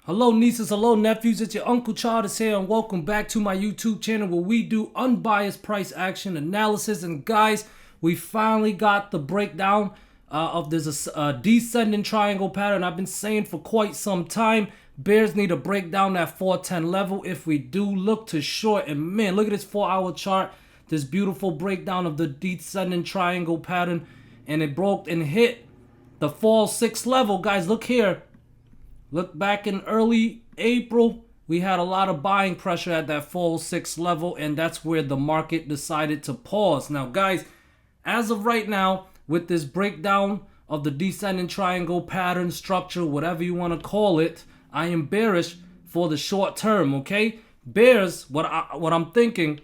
Hello nieces, hello nephews, it's your Uncle Charles here and welcome back to my YouTube channel where we do unbiased price action analysis. And guys, we finally got the breakdown of this descending triangle pattern. I've been saying for quite some time, bears need to break down that 410 level. If we do, look to short. And man, look at this 4-hour chart, this beautiful breakdown of the descending triangle pattern. And it broke and hit the 406 level. Guys, look here. Look, back in early April, we had a lot of buying pressure at that 406 level, and that's where the market decided to pause. Now, guys, as of right now, with this breakdown of the descending triangle pattern structure, whatever you want to call it, I am bearish for the short term, okay? Bears, what I'm thinking,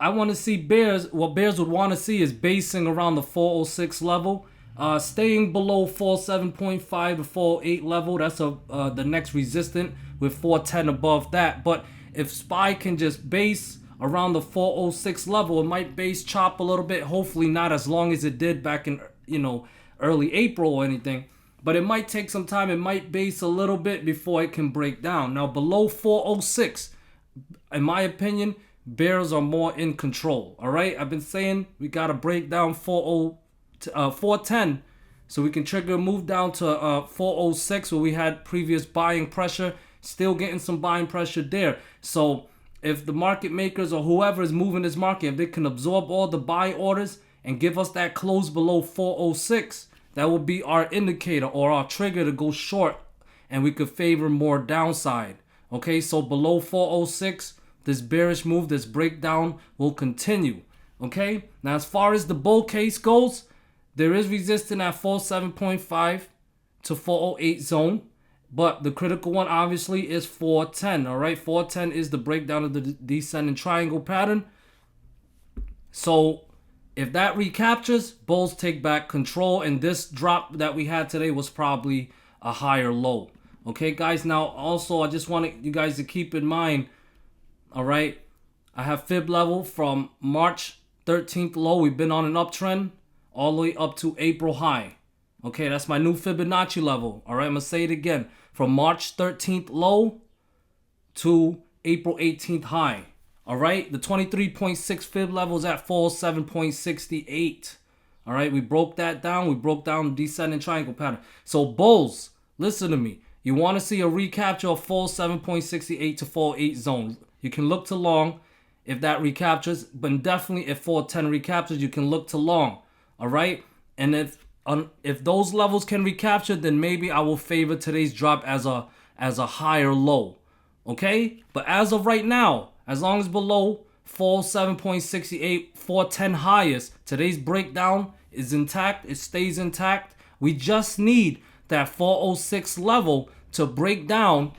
I want to see bears, what bears would want to see is basing around the 406 level. Staying below 47.5 to 408 level, that's the next resistant, with 410 above that. But if SPY can just base around the 406 level, it might base chop a little bit. Hopefully not as long as it did back in early April or anything, but it might take some time. It might base a little bit before it can break down. Now below 406, in my opinion, bears are more in control. All right, I've been saying we got to break down 410 so we can trigger a move down to 406 where we had previous buying pressure. Still getting some buying pressure there. So if the market makers or whoever is moving this market, if they can absorb all the buy orders and give us that close below 406, that will be our indicator or our trigger to go short, and we could favor more downside. Okay, so below 406, this bearish move, this breakdown will continue. Okay, now as far as the bull case goes, there is resistance at 47.5 to 408 zone, but the critical one obviously is 410. All right, 410 is the breakdown of the descending triangle pattern. So if that recaptures, bulls take back control, and this drop that we had today was probably a higher low. Okay, guys. Now also, I just want you guys to keep in mind. All right, I have fib level from March 13th low. We've been on an uptrend all the way up to April high. Okay, that's my new Fibonacci level. All right, I'm going to say it again. From March 13th low to April 18th high. All right, the 23.6 fib level is at 407.68. All right, we broke that down. We broke down the descending triangle pattern. So bulls, listen to me. You want to see a recapture of 407.68 to 408 zone. You can look to long if that recaptures, but definitely if 410 recaptures, you can look to long. All right, and if those levels can recapture, then maybe I will favor today's drop as a higher low. Okay, but as of right now, as long as below 407.68, 410 highest, today's breakdown is intact. It stays intact. We just need that 406 level to break down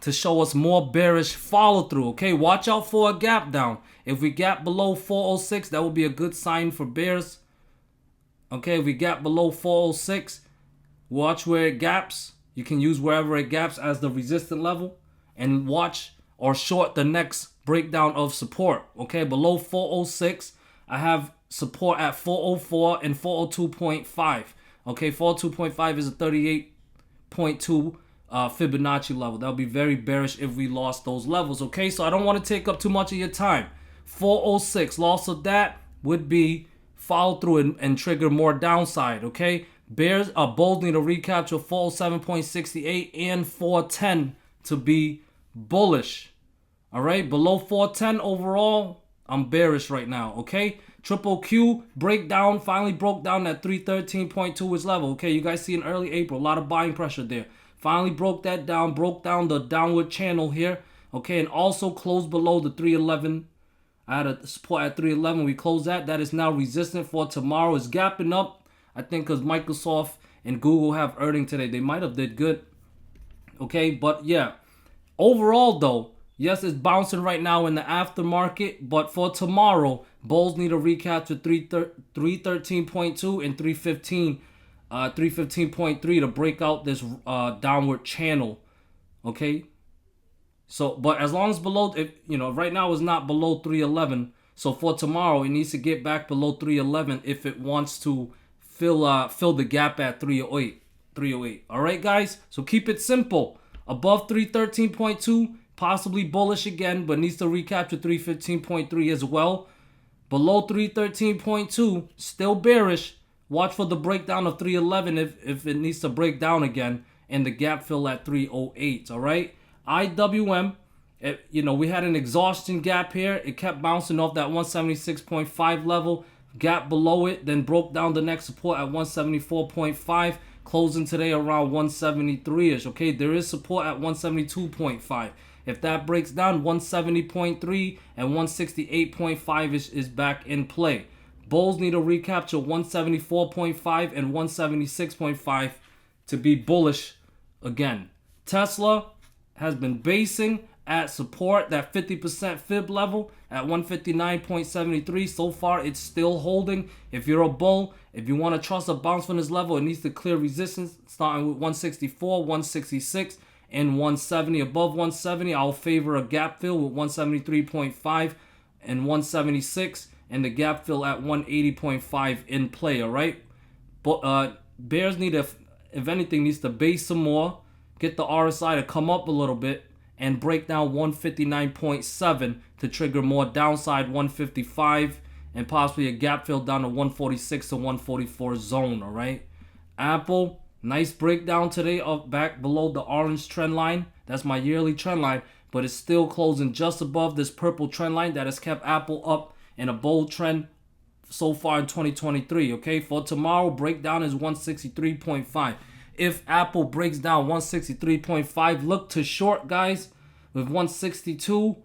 to show us more bearish follow through. Okay, watch out for a gap down. If we gap below 406, that will be a good sign for bears. Okay, if we gap below 406, watch where it gaps. You can use wherever it gaps as the resistant level and watch or short the next breakdown of support. Okay, below 406, I have support at 404 and 402.5. Okay, 402.5 is a 38.2 Fibonacci level. That would be very bearish if we lost those levels. Okay, so I don't want to take up too much of your time. 406, loss of that would be follow through and trigger more downside. Okay, bears are bulls need to recapture 407.68 and 410 to be bullish. All right, below 410 overall, I'm bearish right now. Okay, triple Q breakdown finally broke down that 313.2 is level. Okay, you guys see in early April, a lot of buying pressure there. Finally broke that down, broke down the downward channel here. Okay, and also closed below the 311. I had a support at 311. We closed that. That is now resistant for tomorrow. It's gapping up. I think because Microsoft and Google have earnings today. They might have did good. Okay, but yeah. Overall, though, yes, it's bouncing right now in the aftermarket. But for tomorrow, bulls need to recapture 313.2 and 315.3 to break out this downward channel. Okay. So, but as long as below, right now it's not below 311. So for tomorrow, it needs to get back below 311 if it wants to fill the gap at 308. All right, guys. So keep it simple. Above 313.2, possibly bullish again, but needs to recapture 315.3 as well. Below 313.2, still bearish. Watch for the breakdown of 311 if it needs to break down again, and the gap fill at 308. All right, IWM. We had an exhaustion gap here. It kept bouncing off that 176.5 level. Gap below it, then broke down the next support at 174.5. Closing today around 173-ish. Okay, there is support at 172.5. If that breaks down, 170.3 and 168.5 is back in play. Bulls need to recapture 174.5 and 176.5 to be bullish again. Tesla has been basing at support, that 50% fib level at 159.73. So far, it's still holding. If you're a bull, if you want to trust a bounce from this level, it needs to clear resistance starting with 164, 166, and 170. Above 170, I'll favor a gap fill with 173.5 and 176, and the gap fill at 180.5 in play. All right, but bears need to, if anything, needs to base some more, get the RSI to come up a little bit, and break down 159.7 to trigger more downside 155, and possibly a gap fill down to 146 to 144 zone. All right, Apple, nice breakdown today up back below the orange trend line. That's my yearly trend line, but it's still closing just above this purple trend line that has kept Apple up in a bold trend so far in 2023. Okay, for tomorrow, breakdown is 163.5. If Apple breaks down 163.5, look to short, guys, with 162,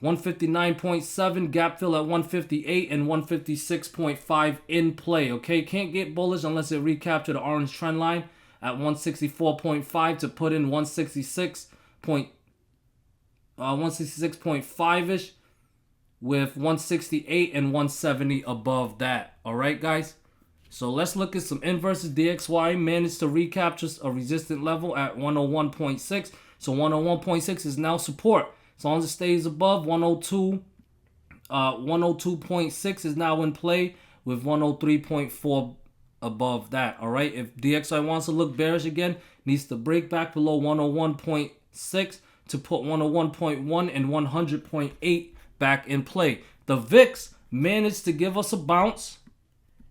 159.7, gap fill at 158, and 156.5 in play. Okay, can't get bullish unless it recapture the orange trend line at 164.5 to put in 166.5-ish with 168 and 170 above that. All right, guys. So let's look at some inverses. DXY managed to recapture a resistant level at 101.6. So 101.6 is now support. As long as it stays above 102, 102.6 is now in play with 103.4 above that. All right. If DXY wants to look bearish again, needs to break back below 101.6 to put 101.1 and 100.8 back in play. The VIX managed to give us a bounce.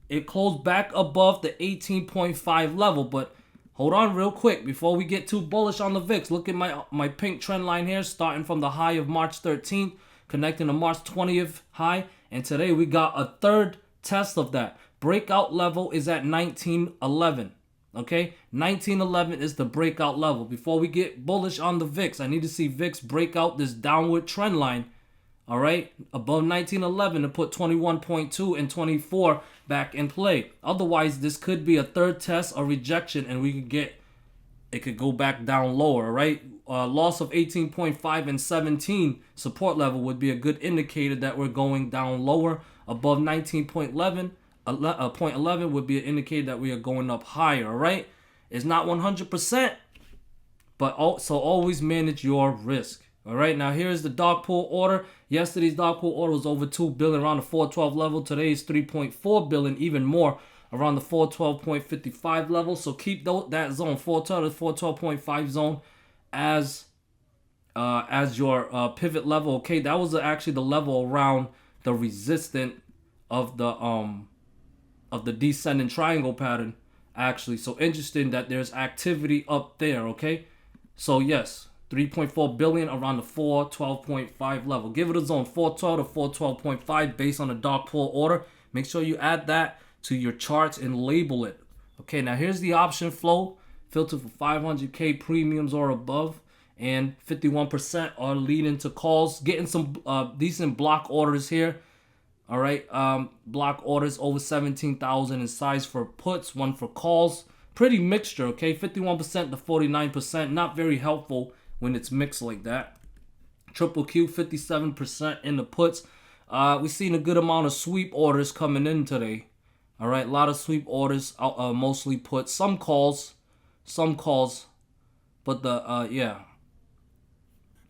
It closed back above the 18.5 level, but hold on real quick before we get too bullish on the VIX. Look at my pink trend line here, starting from the high of March 13th, connecting to March 20th high, and today we got a third test of that. Breakout level is at 1911. Okay, 1911 is the breakout level. Before we get bullish on the VIX, I need to see VIX break out this downward trend line. All right, above 1911 to put 21.2 and 24 back in play. Otherwise, this could be a third test or rejection, and it could go back down lower. All right, loss of 18.5 and 17 support level would be a good indicator that we're going down lower. Above 19.11 would be an indicator that we are going up higher. All right, it's not 100%, but also always manage your risk. All right, now here's the dark pool order. Yesterday's dark pool order was over 2 billion around the 412 level. Today is 3.4 billion, even more around the 412.55 level. So keep that zone, 412 to 412.5 zone, as your pivot level. Okay, that was actually the level around the resistance of the descending triangle pattern. Actually, so interesting that there's activity up there. Okay, so yes. 3.4 billion around the 412.5 level. Give it a zone, 412 to 412.5 based on the dark pool order. Make sure you add that to your charts and label it. Okay, now here's the option flow. Filter for 500K premiums or above. And 51% are leading to calls. Getting some decent block orders here. All right, block orders over 17,000 in size for puts, one for calls. Pretty mixture, okay? 51% to 49%. Not very helpful when it's mixed like that. QQQ 57% in the puts. We've seen a good amount of sweep orders coming in today. All right, a lot of sweep orders, mostly puts, some calls, but the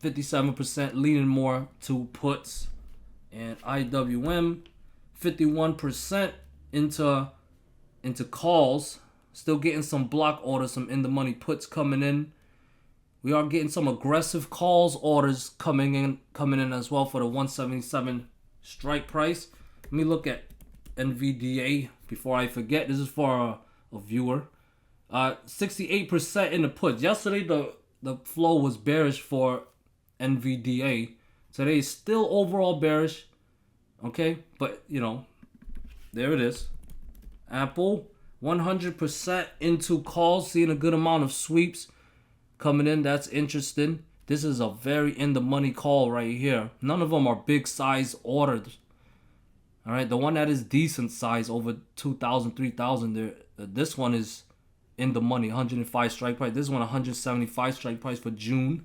57% leaning more to puts. And IWM 51% into calls. Still getting some block orders, some in the money puts coming in. We are getting some aggressive calls orders coming in as well for the 177 strike price. Let me look at NVDA before I forget. This is for a viewer. 68% in the puts. Yesterday the flow was bearish for NVDA. Today is still overall bearish. Okay, but you know, there it is. Apple 100% into calls, seeing a good amount of sweeps coming in. That's interesting. This is a very in the money call right here. None of them are big size orders. All right, the one that is decent size over 2,000, 3,000 there. This one is in the money, 105 strike price. This one 175 strike price for June.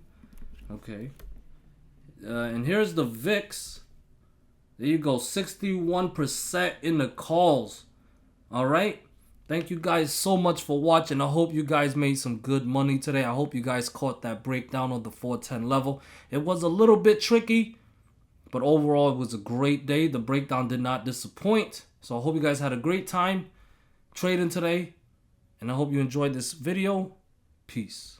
Okay. And here's the VIX. There you go, 61% in the calls. All right. Thank you guys so much for watching. I hope you guys made some good money today. I hope you guys caught that breakdown on the 410 level. It was a little bit tricky, but overall it was a great day. The breakdown did not disappoint. So I hope you guys had a great time trading today. And I hope you enjoyed this video. Peace.